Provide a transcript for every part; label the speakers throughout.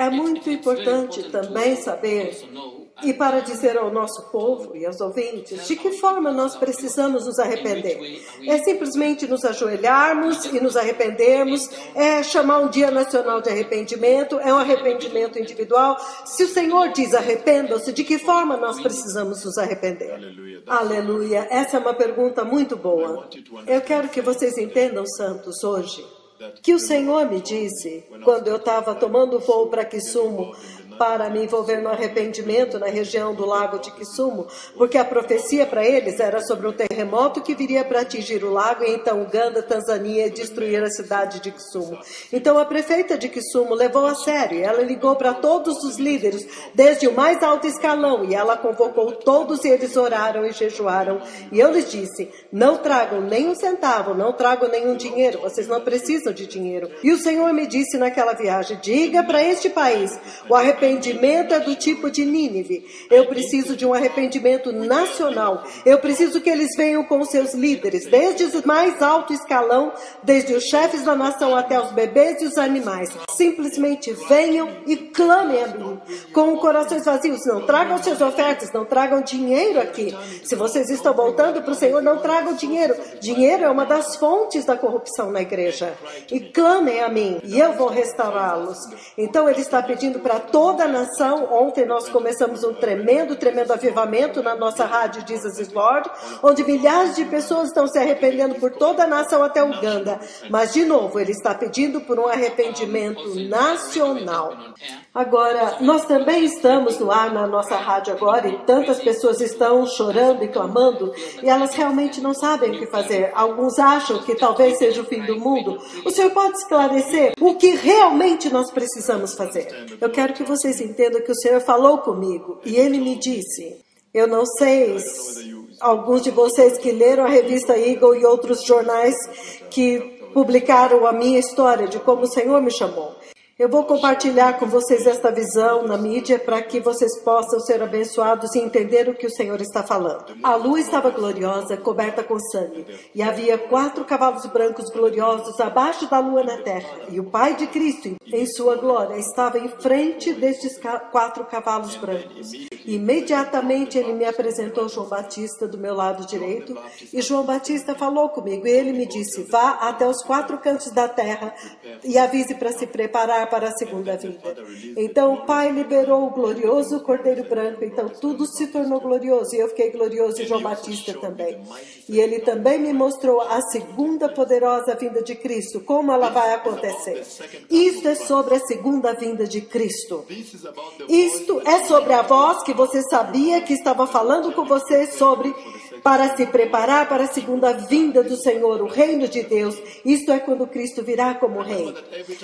Speaker 1: É muito importante também saber, e para dizer ao nosso povo e aos ouvintes, de que forma nós precisamos nos arrepender. É simplesmente nos ajoelharmos e nos arrependermos, é chamar um dia nacional de arrependimento, é um arrependimento individual. Se o Senhor diz arrependam-se, de que forma nós precisamos nos arrepender? Aleluia! Essa é uma pergunta muito boa. Eu quero que vocês entendam, santos, hoje, que o Senhor me disse, quando eu estava tomando voo para Kisumu, para me envolver no arrependimento na região do lago de Kisumu, porque a profecia para eles era sobre um terremoto que viria para atingir o lago e então Uganda, Tanzânia, destruir a cidade de Kisumu. Então a prefeita de Kisumu levou a sério, ela ligou para todos os líderes, desde o mais alto escalão, e ela convocou todos e eles oraram e jejuaram. E eu lhes disse, não tragam nem um centavo, não tragam nenhum dinheiro, vocês não precisam de dinheiro. E o Senhor me disse naquela viagem, diga para este país, o arrependimento é do tipo de Nínive. Eu preciso de um arrependimento nacional. Eu preciso que eles venham com seus líderes, desde o mais alto escalão, desde os chefes da nação até os bebês e os animais. Simplesmente venham e clamem a mim, com corações vazios. Não tragam suas ofertas, não tragam dinheiro aqui. Se vocês estão voltando para o Senhor, não tragam dinheiro. Dinheiro é uma das fontes da corrupção na igreja. E clamem a mim, e eu vou restaurá-los. Então ele está pedindo para toda a nação. Ontem nós começamos um tremendo avivamento na nossa rádio Jesus is Lord, onde milhares de pessoas estão se arrependendo por toda a nação até Uganda. Mas, de novo, ele está pedindo por um arrependimento nacional. Agora, nós também estamos no ar na nossa rádio agora e tantas pessoas estão chorando e clamando e elas realmente não sabem o que fazer. Alguns acham que talvez seja o fim do mundo. O Senhor pode esclarecer o que realmente nós precisamos fazer? Eu quero que vocês entendam que o Senhor falou comigo e Ele me disse, eu não sei, alguns de vocês que leram a revista Eagle e outros jornais que publicaram a minha história de como o Senhor me chamou. Eu vou compartilhar com vocês esta visão na mídia para que vocês possam ser abençoados e entender o que o Senhor está falando. A lua estava gloriosa, coberta com sangue, e havia 4 cavalos brancos gloriosos abaixo da lua na terra. E o Pai de Cristo, em sua glória, estava em frente destes 4 cavalos brancos. Imediatamente ele me apresentou João Batista do meu lado direito, e João Batista falou comigo, e ele me disse, vá até os 4 cantos da terra e avise para se preparar para a segunda vinda. Então o Pai liberou o glorioso Cordeiro Branco, então tudo se tornou glorioso, e eu fiquei glorioso, e João Batista também. E ele também me mostrou a segunda poderosa vinda de Cristo, como ela vai acontecer. Isto é sobre a segunda vinda de Cristo. Isto é sobre a voz que você sabia que estava falando com você sobre para se preparar para a segunda vinda do Senhor, o reino de Deus. Isto é quando Cristo virá como rei.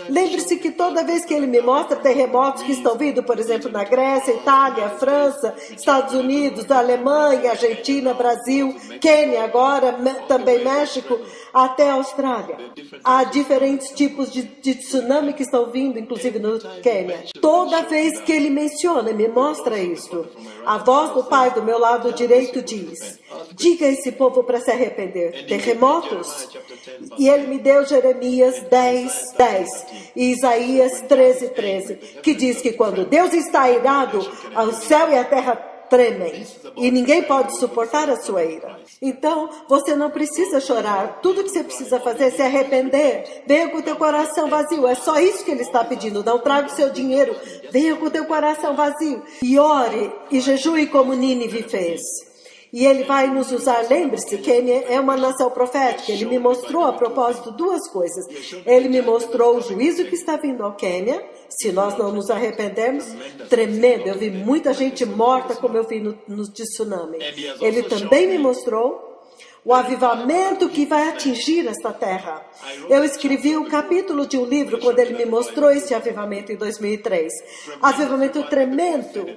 Speaker 1: Lembre-se que toda vez que ele me mostra terremotos que estão vindo, por exemplo, na Grécia, Itália, França, Estados Unidos, Alemanha, Argentina, Brasil, Quênia agora, também México, até a Austrália. Há diferentes tipos de tsunami que estão vindo, inclusive no Quênia. Toda vez que ele menciona, me mostra isso. A voz do Pai do meu lado direito diz, diga a esse povo para se arrepender. Terremotos? E ele me deu Jeremias 10, 10 e Isaías 13, 13, que diz que quando Deus está irado, o céu e a terra tremem e ninguém pode suportar a sua ira. Então, você não precisa chorar. Tudo que você precisa fazer é se arrepender. Venha com o teu coração vazio. É só isso que ele está pedindo. Não traga o seu dinheiro. Venha com o teu coração vazio. E ore e jejue como Nínive fez. E ele vai nos usar, lembre-se, Quênia é uma nação profética. Ele me mostrou, a propósito, 2 coisas. Ele me mostrou o juízo que está vindo ao Quênia, se nós não nos arrependermos, tremendo. Eu vi muita gente morta, como eu vi no tsunami. Ele também me mostrou o avivamento que vai atingir esta terra. Eu escrevi um capítulo de um livro quando ele me mostrou esse avivamento em 2003. Avivamento tremendo.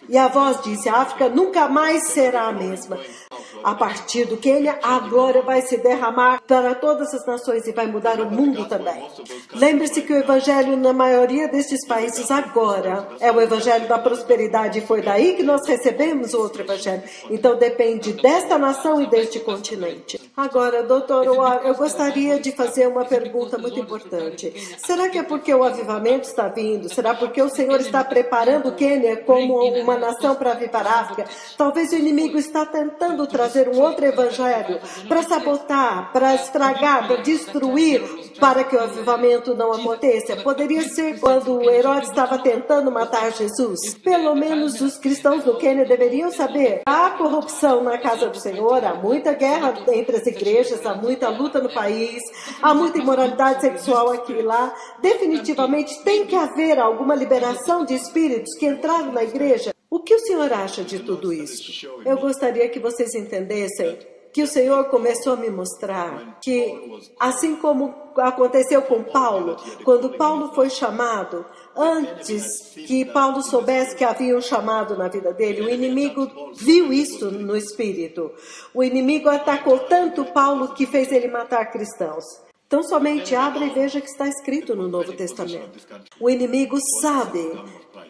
Speaker 1: E a voz disse, a África nunca mais será a mesma. A partir do Quênia, a glória vai se derramar para todas as nações e vai mudar o mundo também. Lembre-se que o evangelho na maioria destes países agora é o evangelho da prosperidade. Foi daí que nós recebemos o outro evangelho. Então depende desta nação e deste continente. Agora, Dr. Ward, eu gostaria de fazer uma pergunta muito importante. Será que é porque o avivamento está vindo? Será porque o Senhor está preparando o Quênia como uma nação para avivar a África? Talvez o inimigo está tentando trazer um outro evangelho para sabotar, para estragar, para destruir, para que o avivamento não aconteça. Poderia ser quando o Herodes estava tentando matar Jesus. Pelo menos os cristãos do Quênia deveriam saber. Há corrupção na casa do Senhor, há muita guerra entre as igrejas, há muita luta no país, há muita imoralidade sexual aqui e lá. Definitivamente tem que haver alguma liberação de espíritos que entraram na igreja. O que o senhor acha de tudo isso? Eu gostaria que vocês entendessem que o Senhor começou a me mostrar que, assim como aconteceu com Paulo, quando Paulo foi chamado, antes que Paulo soubesse que havia um chamado na vida dele, o inimigo viu isso no espírito. O inimigo atacou tanto Paulo que fez ele matar cristãos. Então somente abra e veja que está escrito no Novo Testamento. O inimigo sabe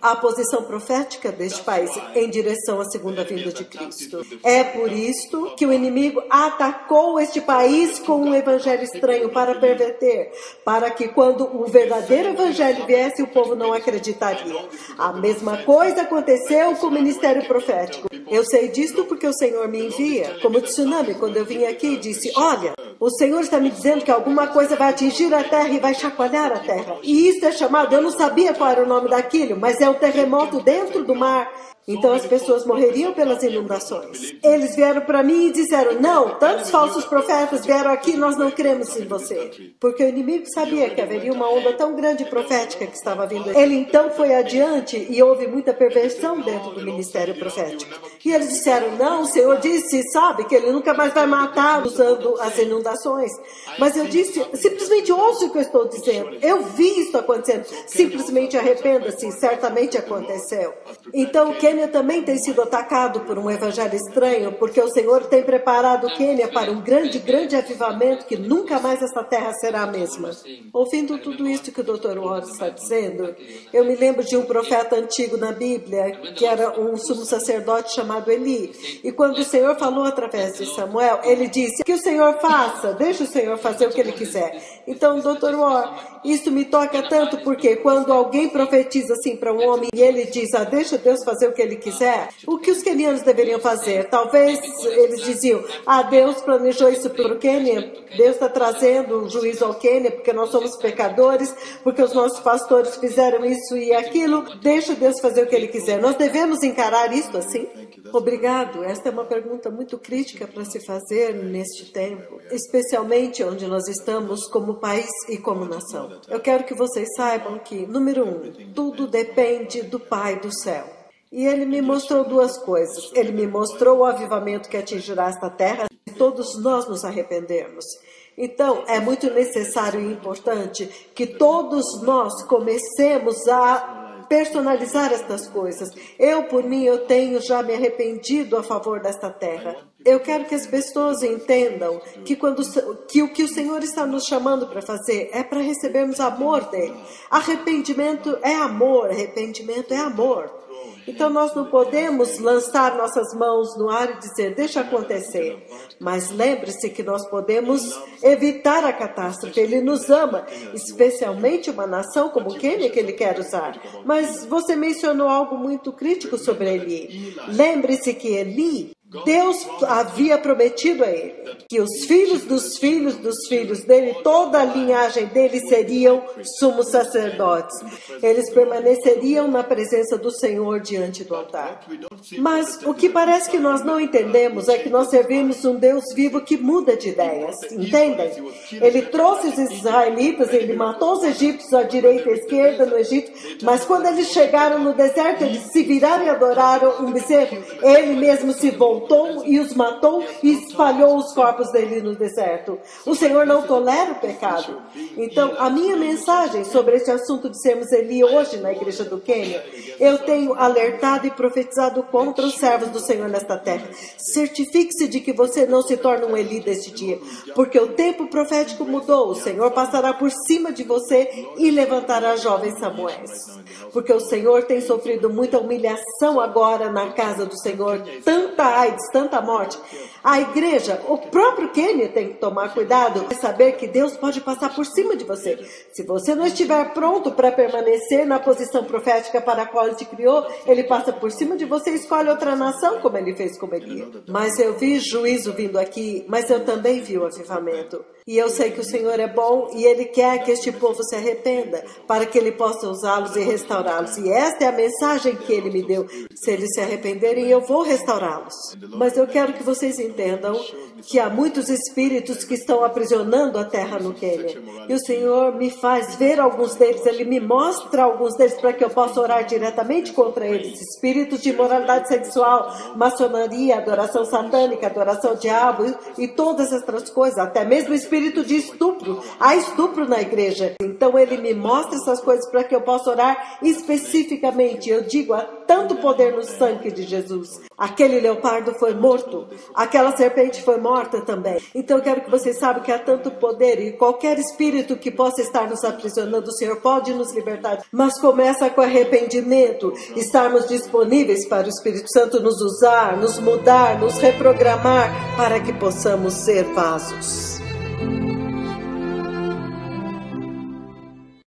Speaker 1: a posição profética deste país em direção à segunda vinda de Cristo. É por isto que o inimigo atacou este país com um evangelho estranho para perverter, para que quando o verdadeiro evangelho viesse, o povo não acreditaria. A mesma coisa aconteceu com o ministério profético. Eu sei disto porque o Senhor me envia. Como tsunami, quando eu vim aqui, disse, olha, o Senhor está me dizendo que alguma coisa vai atingir a terra e vai chacoalhar a terra. E isso é chamado, eu não sabia qual era o nome daquilo, mas é o terremoto dentro do mar. Então as pessoas morreriam pelas inundações. Eles vieram para mim e disseram, não, tantos falsos profetas vieram aqui, nós não cremos em você. Porque o inimigo sabia que haveria uma onda tão grande profética que estava vindo. Ele então foi adiante e houve muita perversão dentro do ministério profético. E eles disseram, não, o Senhor disse, sabe, que ele nunca mais vai matar usando as inundações. Mas eu disse, simplesmente ouça o que eu estou dizendo. Eu vi isso acontecendo. Simplesmente arrependa-se, certamente aconteceu. Então o Quênia também tem sido atacado por um evangelho estranho, porque o Senhor tem preparado o Quênia para um grande, grande avivamento que nunca mais essa terra será a mesma. Ouvindo tudo isso que o Dr. Ward está dizendo, eu me lembro de um profeta antigo na Bíblia, que era um sumo sacerdote chamado Eli. E quando o Senhor falou através de Samuel, ele disse, que o Senhor faça, deixa o Senhor fazer o que ele quiser. Então, Dr. Ward, isso me toca tanto, porque quando alguém profetiza assim para um homem e ele diz, deixa Deus fazer o que ele quiser, o que os quenianos deveriam fazer? Talvez eles diziam, Deus planejou isso para o Quênia, Deus está trazendo o juízo ao Quênia porque nós somos pecadores, porque os nossos pastores fizeram isso e aquilo, deixa Deus fazer o que ele quiser. Nós devemos encarar isso assim? Obrigado. Esta é uma pergunta muito crítica para se fazer neste tempo, especialmente onde nós estamos como país e como nação. Eu quero que vocês saibam que, número 1, tudo depende do Pai do céu. E ele me mostrou duas coisas. Ele me mostrou o avivamento que atingirá esta terra se todos nós nos arrependermos. Então, é muito necessário e importante que todos nós comecemos a personalizar estas coisas. Eu, por mim, eu tenho já me arrependido a favor desta terra. Eu quero que as pessoas entendam que o que o Senhor está nos chamando para fazer é para recebermos amor dele. Arrependimento é amor, arrependimento é amor. Então nós não podemos lançar nossas mãos no ar e dizer, deixa acontecer. Mas lembre-se que nós podemos evitar a catástrofe. Ele nos ama, especialmente uma nação como o Quênia que ele quer usar. Mas você mencionou algo muito crítico sobre Eli. Lembre-se que Eli, Deus havia prometido a ele que os filhos dos filhos dos filhos dele, toda a linhagem dele seriam sumos sacerdotes. Eles permaneceriam na presença do Senhor diante do altar. Mas o que parece que nós não entendemos é que nós servimos um Deus vivo que muda de ideias, entendem? Ele trouxe os israelitas, ele matou os egípcios à direita e à esquerda no Egito, mas quando eles chegaram no deserto, eles se viraram e adoraram um bezerro. Ele mesmo se voltou voltou e os matou e espalhou os corpos dele no deserto. O Senhor não tolera o pecado. Então, a minha mensagem sobre este assunto de sermos Eli hoje na igreja do Quênia, eu tenho alertado e profetizado contra os servos do Senhor nesta terra. Certifique-se de que você não se torne um Eli deste dia, porque o tempo profético mudou. O Senhor passará por cima de você e levantará jovens Samuéis. Porque o Senhor tem sofrido muita humilhação agora na casa do Senhor, tanta AIDS, tanta morte. A igreja, o próprio Quênia tem que tomar cuidado e saber que Deus pode passar por cima de você. Se você não estiver pronto para permanecer na posição profética para a qual Ele te criou, Ele passa por cima de você e escolhe outra nação, como Ele fez com Eli. Mas eu vi juízo vindo aqui, mas eu também vi o avivamento. E eu sei que o Senhor é bom e Ele quer que este povo se arrependa para que Ele possa usá-los e restaurá-los. E esta é a mensagem que Ele me deu. Se eles se arrependerem, eu vou restaurá-los. Mas eu quero que vocês entendam que há muitos espíritos que estão aprisionando a terra no Quênia. E o Senhor me faz ver alguns deles. Ele me mostra alguns deles para que eu possa orar diretamente contra eles. Espíritos de imoralidade sexual, maçonaria, adoração satânica, adoração ao diabo e todas essas coisas. Até mesmo espírito de estupro. Há estupro na igreja. Então Ele me mostra essas coisas para que eu possa orar especificamente. Eu digo, há tanto poder no sangue de Jesus. Aquele leopardo foi morto. Aquela serpente foi morta também. Então eu quero que vocês saibam que há tanto poder e qualquer espírito que possa estar nos aprisionando, o Senhor pode nos libertar. Mas começa com arrependimento. Estarmos disponíveis para o Espírito Santo nos usar, nos mudar, nos reprogramar para que possamos ser vasos.